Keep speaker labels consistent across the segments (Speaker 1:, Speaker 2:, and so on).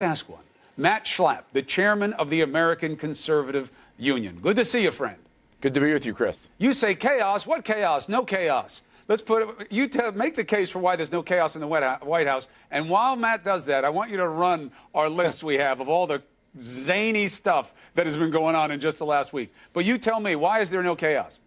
Speaker 1: Ask one. Matt Schlapp, the chairman of the American Conservative Union. Good to see you, friend.
Speaker 2: Good to be with you, Chris.
Speaker 1: You say chaos. What chaos? No chaos. Let's make the case for why there's no chaos in the White House. And while Matt does that, I want you to run our list we have of all the zany stuff that has been going on in just the last week. But you tell me, why is there no chaos?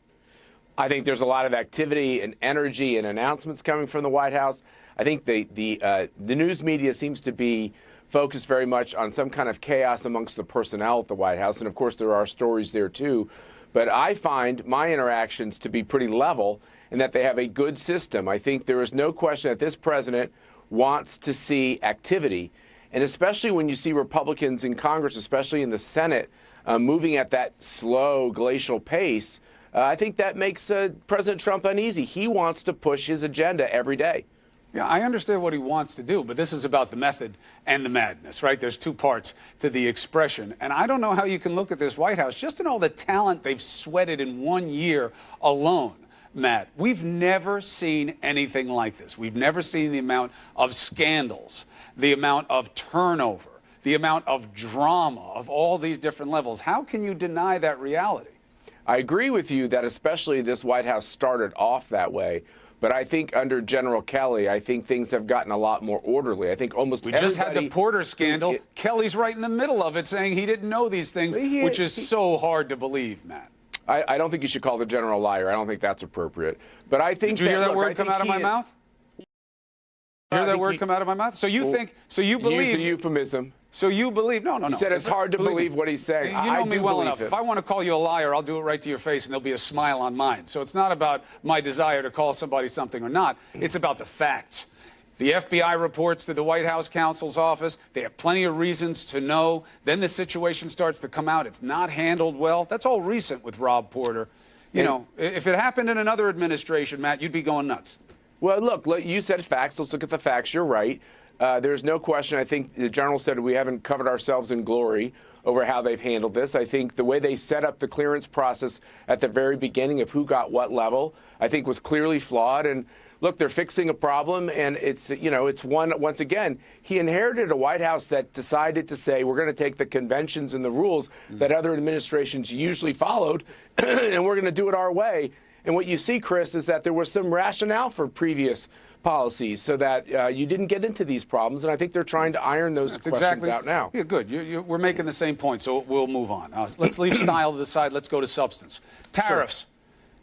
Speaker 2: I think there's a lot of activity and energy and announcements coming from the White House. I think the news media seems to be focused very much on some kind of chaos amongst the personnel at the White House. And of course, there are stories there, too. But I find my interactions to be pretty level and that they have a good system. I think there is no question that this president wants to see activity. And especially when you see Republicans in Congress, especially in the Senate, moving at that slow, glacial pace, I think that makes President Trump uneasy. He wants to push his agenda every day.
Speaker 1: Yeah, I understand what he wants to do, but this is about the method and the madness, right? There's two parts to the expression. And I don't know how you can look at this White House, just in all the talent they've sweated in 1 year alone, Matt. We've never seen anything like this. We've never seen the amount of scandals, the amount of turnover, the amount of drama of all these different levels. How can you deny that reality?
Speaker 2: I agree with you that especially this White House started off that way. But I think under General Kelly, I think things have gotten a lot more orderly. I think almost
Speaker 1: we just had the Porter scandal. Kelly's right in the middle of it, saying he didn't know these things, which is so hard to believe, Matt.
Speaker 2: I don't think you should call the general a liar. I don't think that's appropriate. But I think
Speaker 1: Did you hear that word come out of my mouth? Hear that word come out of my mouth? So you think? So you believe?
Speaker 2: Use the euphemism.
Speaker 1: So you believe? No.
Speaker 2: You said it's hard to believe what he's saying.
Speaker 1: You know me well enough. If I want to call you a liar, I'll do it right to your face, and there'll be a smile on mine. So it's not about my desire to call somebody something or not. It's about the facts. The FBI reports to the White House counsel's office. They have plenty of reasons to know. Then the situation starts to come out. It's not handled well. That's all recent with Rob Porter. You know, if it happened in another administration, Matt, you'd be going nuts.
Speaker 2: Well, look, you said facts. Let's look at the facts. You're right. There's no question. I think the general said we haven't covered ourselves in glory over how they've handled this. I think the way they set up the clearance process at the very beginning of who got what level, I think was clearly flawed. And look, they're fixing a problem, and it's one, once again, he inherited a White House that decided to say we're going to take the conventions and the rules that other administrations usually followed, and we're going to do it our way. And what you see, Chris, is that there was some rationale for previous policies so that you didn't get into these problems. And I think they're trying to iron those questions out now.
Speaker 1: Yeah, good. We're making the same point, so we'll move on. Let's leave style to the side. Let's go to substance. Tariffs. Sure.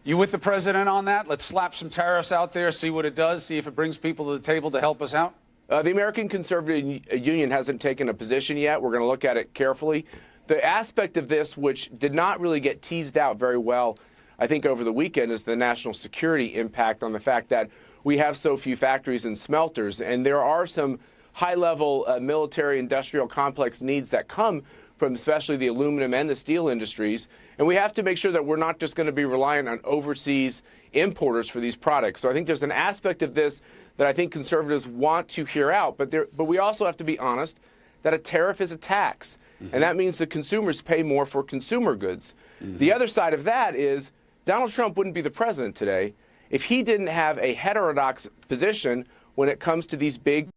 Speaker 1: You with the president on that? Let's slap some tariffs out there, see what it does, see if it brings people to the table to help us out.
Speaker 2: The American Conservative Union hasn't taken a position yet. We're going to look at it carefully. The aspect of this which did not really get teased out very well, I think, over the weekend is the national security impact on the fact that we have so few factories and smelters, and there are some high-level military industrial complex needs that come from especially the aluminum and the steel industries, and we have to make sure that we're not just going to be reliant on overseas importers for these products. So I think there's an aspect of this that I think conservatives want to hear out, but we also have to be honest that a tariff is a tax, and that means the consumers pay more for consumer goods. The other side of that is Donald Trump wouldn't be the president today if he didn't have a heterodox position when it comes to these big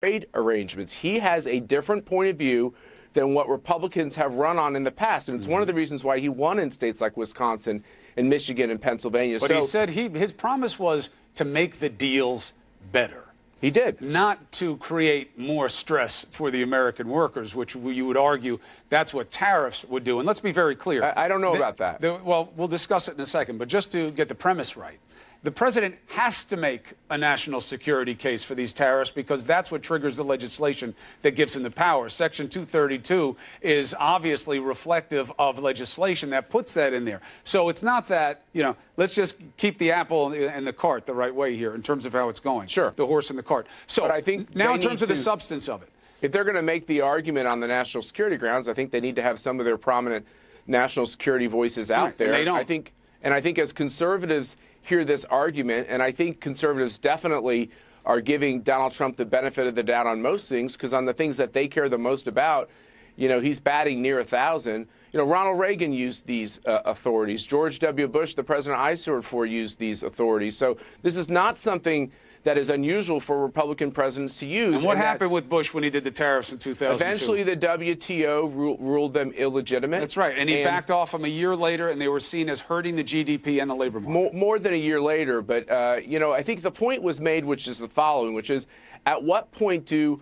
Speaker 2: trade arrangements. He has a different point of view than what Republicans have run on in the past. And it's one of the reasons why he won in states like Wisconsin and Michigan and Pennsylvania.
Speaker 1: But he said his promise was to make the deals better.
Speaker 2: He did.
Speaker 1: Not to create more stress for the American workers, which you would argue that's what tariffs would do. And let's be very clear.
Speaker 2: I don't know about that.
Speaker 1: Well, we'll discuss it in a second. But just to get the premise right, the president has to make a national security case for these tariffs because that's what triggers the legislation that gives him the power. Section 232 is obviously reflective of legislation that puts that in there. So it's not that, let's just keep the apple and the cart the right way here in terms of how it's going.
Speaker 2: Sure.
Speaker 1: The horse and the cart. So
Speaker 2: but I think
Speaker 1: now in terms of the substance of it.
Speaker 2: If they're going to make the argument on the national security grounds, I think they need to have some of their prominent national security voices out there.
Speaker 1: And they don't.
Speaker 2: I think as conservatives hear this argument, and I think conservatives definitely are giving Donald Trump the benefit of the doubt on most things, because on the things that they care the most about, he's batting near 1,000. Ronald Reagan used these authorities. George W. Bush, the president I served for, used these authorities. So this is not something that is unusual for Republican presidents to use.
Speaker 1: And what happened with Bush when he did the tariffs in 2002?
Speaker 2: Eventually, the WTO ruled them illegitimate.
Speaker 1: That's right. And he backed off them a year later, and they were seen as hurting the GDP and the labor market.
Speaker 2: More than a year later. But, you know, I think the point was made, which is the following, which is at what point do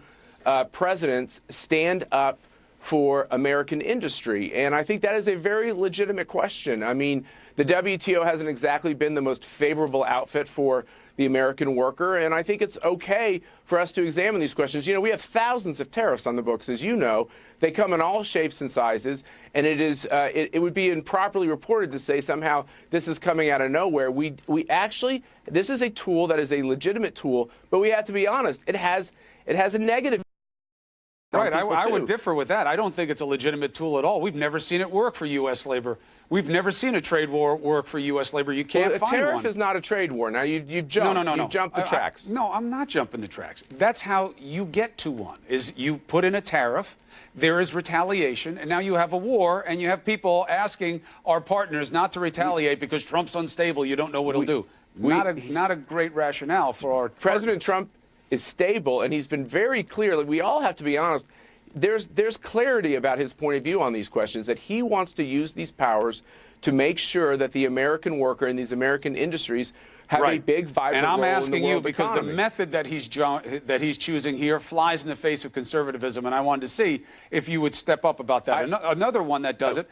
Speaker 2: presidents stand up for American industry? And I think that is a very legitimate question. I mean, the WTO hasn't exactly been the most favorable outfit for the American worker, and I think it's okay for us to examine these questions. You know, we have thousands of tariffs on the books, as you know. They come in all shapes and sizes, and it would be improperly reported to say somehow this is coming out of nowhere. We actually, this is a tool that is a legitimate tool, but we have to be honest, it has a negative.
Speaker 1: Right, I would differ with that. I don't think it's a legitimate tool at all. We've never seen it work for U.S. labor. We've never seen a trade war work for U.S. labor. You can't find one.
Speaker 2: A tariff is not a trade war. Now, you've jumped.
Speaker 1: No.
Speaker 2: You've jumped the tracks.
Speaker 1: No, I'm not jumping the tracks. That's how you get to one, is you put in a tariff, there is retaliation, and now you have a war, and you have people asking our partners not to retaliate because Trump's unstable. You don't know what he'll do. Not a great rationale for our
Speaker 2: President Trump is stable, and he's been very clear. Like, we all have to be honest. There's clarity about his point of view on these questions, that he wants to use these powers to make sure that the American worker and these American industries have a big, vibrant role in the world economy.
Speaker 1: And I'm asking you because the method that he's choosing here flies in the face of conservatism, and I wanted to see if you would step up about that. Another one that does it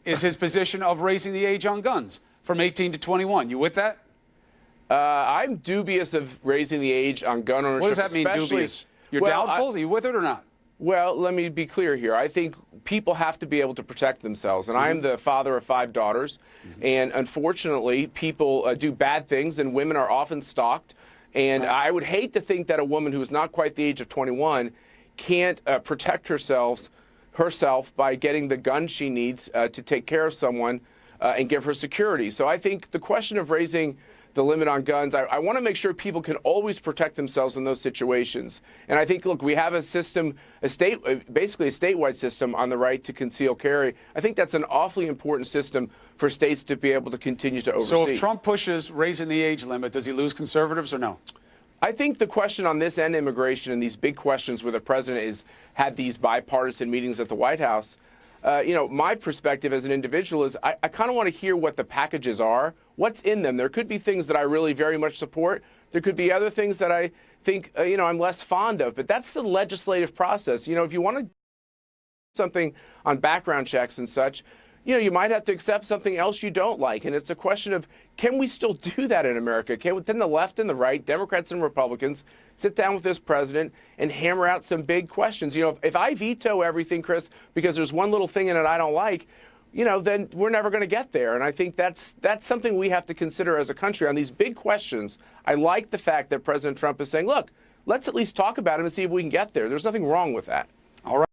Speaker 1: is his position of raising the age on guns from 18 to 21. You with that?
Speaker 2: I'm dubious of raising the age on gun ownership.
Speaker 1: What does that mean, dubious? You're doubtful? Are you with it or not?
Speaker 2: Well, let me be clear here. I think people have to be able to protect themselves. And I am the father of 5 daughters. And unfortunately, people do bad things, and women are often stalked. And I would hate to think that a woman who is not quite the age of 21 can't protect herself by getting the gun she needs to take care of someone and give her security. So I think the question of raising the limit on guns, I want to make sure people can always protect themselves in those situations. And I think, look, we have a system, basically a statewide system on the right to conceal carry. I think that's an awfully important system for states to be able to continue to oversee.
Speaker 1: So if Trump pushes raising the age limit, does he lose conservatives or no?
Speaker 2: I think the question on this and immigration and these big questions where the president has had these bipartisan meetings at the White House, you know, my perspective as an individual is I kind of want to hear what the packages are, what's in them. There could be things that I really very much support. There could be other things that I think, you know, I'm less fond of. But that's the legislative process. You know, if you want to do something on background checks and such, you know, you might have to accept something else you don't like. And it's a question of, can we still do that in America? Can the left and the right, Democrats and Republicans, sit down with this president and hammer out some big questions? You know, if I veto everything, Chris, because there's one little thing in it I don't like, you know, then we're never going to get there. And I think that's something we have to consider as a country on these big questions. I like the fact that President Trump is saying, look, let's at least talk about it and see if we can get there. There's nothing wrong with that.
Speaker 1: All right.